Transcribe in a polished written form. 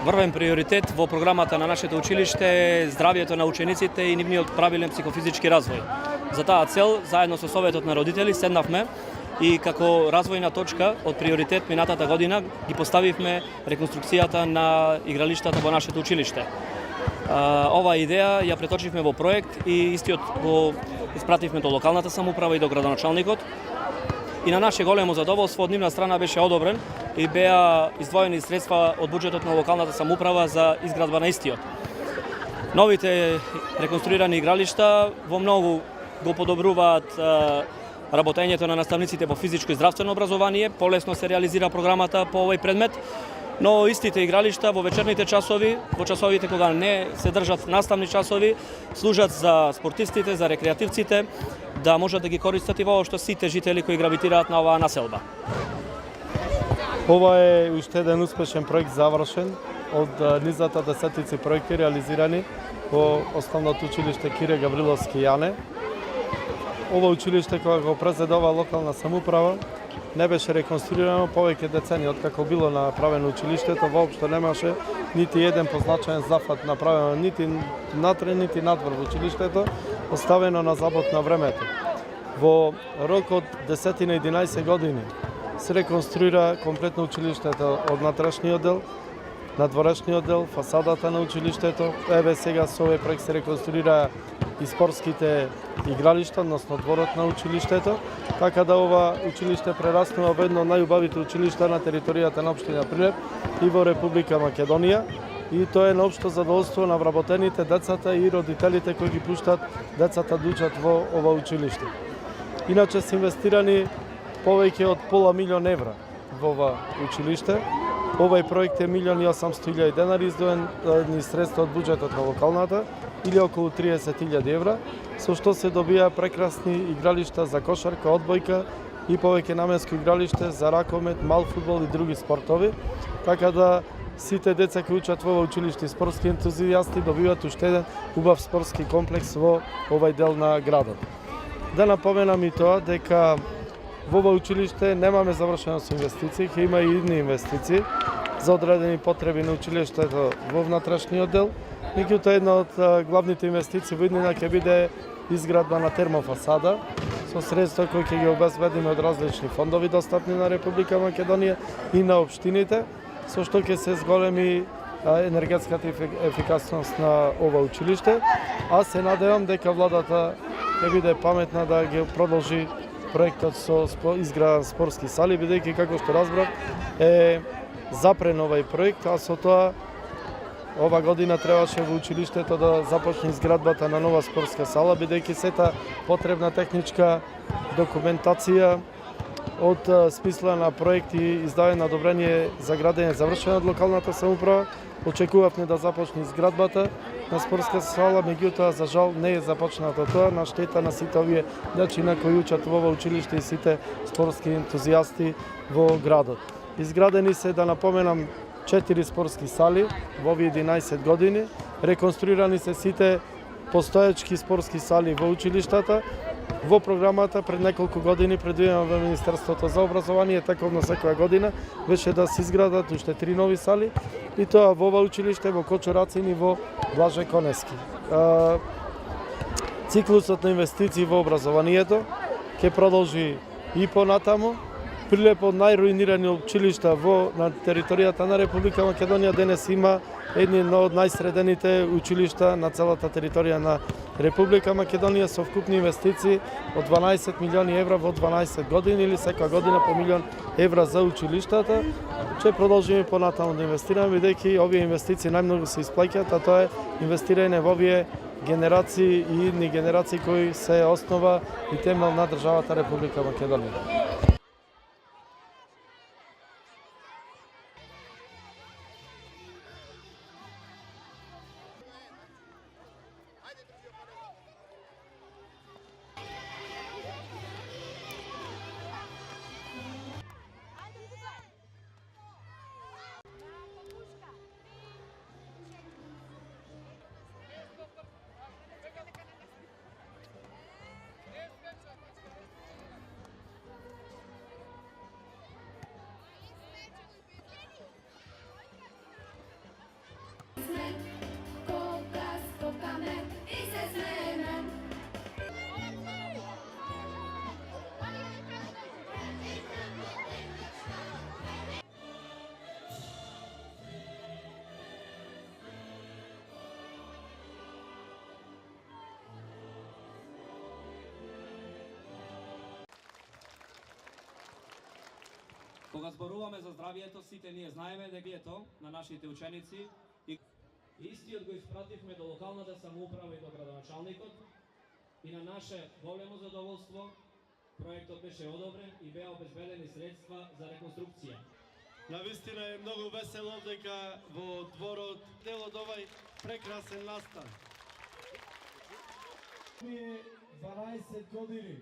Врвен приоритет во програмата на нашето училиште е здравјето на учениците и нивниот правилен психофизички развој. За таа цел, заедно со Советот на родители, седнавме и како развојна точка од приоритет минатата година ги поставивме реконструкцијата на игралиштата во нашето училиште. Оваа идеја ја преточивме во проект и истиот го испративме до локалната самоуправа и до градоначалникот. И на наше големо задоволство од нивна страна беше одобрен и беа издвоени средства од буџетот на локалната самоуправа за изградба на истиот. Новите реконструирани игралишта во многу го подобруваат работењето на наставниците по физичко и здравствено образование, полесно се реализира програмата по овој предмет, но истите игралишта во вечерните часови, во часовите кога не се држат наставни часови, служат за спортистите, за рекреативците, да можат да ги користат и воопшто сите жители кои гравитираат на оваа населба. Ова е уште еден успешен проект завршен од низата десетици проекти реализирани во Основното училиште Кире Гавриловски Јане. Ова училиште кога го презедова локална самоуправа не беше реконструирано повеќе децени откако било направено училиштето, воопшто немаше нити еден позначаен зафат направено нити натре нити надвор во училиштето, оставено на забот на времето. Во рок од 10-11 години се реконструира комплетно училиштето од натрешниот дел, надворешниот дел, фасадата на училиштето. Еве сега со овој проект се реконструира и спортските игралишта, односно дворот на училиштето, така да ова училиште прераснува во едно од најубавите училишта на територијата на општина Прилеп и во Република Македонија. И тоа е на општо задоволство на вработените, децата и родителите кои ги пуштат децата да учат во ова училиште. Иначе се инвестирани повеќе од пола милион евра во ова училиште. Овој проект е 1.800.000 денари издвоен средства од буџетот на локалната или околу 30.000 евра, со што се добија прекрасни игралишта за кошарка, одбојка и повеќе наменско игралиште за ракомет, мал фудбал и други спортови, така да сите деца кои учат во ова училиште и спортски ентузијасти добиваат уште еден убав спортски комплекс во овој дел на градот. Да напоменам и тоа дека во ова училиште немаме завршено со инвестиции, ќе има и идни инвестиции за одредени потреби на училиштето во внатрешниот дел. Меѓутоа една од главните инвестиции во иднина ќе биде изградба на термофасада со средства кои ќе ги обезбедиме од различни фондови достапни на Република Македонија и на општините, со што ќе се зголеми енергетската ефикасност на ова училиште, а се надевам дека владата ќе биде паметна да ги продолжи проектот со изграда спортски сали, бидејќи како што разбрав е запрен овој проект, а со тоа ова година требаше во училиштето да започне изградбата на нова спортска сала, бидејќи сета потребна техничка документација од смисла на проект и издавање на одобрение за градење завршена од локалната самоуправа. Очекувавме да започне изградбата на спортска сала, меѓутоа за жал не е започнато тоа на штета на сите овие дечиња кои учат во ова училиште и сите спортски ентузијасти во градот. Изградени се, да напоменам, 4 спортски сали во овие 11 години, реконструирани се сите постоечки спортски сали во училиштата. Во програмата пред неколку години предвидено во Министерството за образование, таковно секоја година, беше да се изградат уште 3 нови сали, и тоа во ова училиште, во Кочурацин и во Блаже Конески. Циклусот на инвестиции во образованието ќе продолжи и понатаму. Прилеп од најруинирани училишта на територијата на Република Македонија денес има едно од најсредените училишта на целата територија на Република Македонија со вкупни инвестиции од 12 милиони евра во 12 години или секоја година по милион евра за училиштата. Ќе продолжиме понатаму да инвестираме, бидејќи овие инвестиции најмногу се исплаќаат, а тоа е инвестирање во овие генерации и идни генерации кои се основа и темел на државата Република Македонија. Koga skokame i se smejeme. Кога зборуваме за здравието, сите ние знаеме дека е то на нашите ученици и истиот го испративме до локалната самоуправа и до градоначалникот и на наше големо задоволство проектот беше одобрен и беа обезбедени средства за реконструкција. Навистина е многу весело дека во дворот дел од овај прекрасен настан. Ми е 12 години.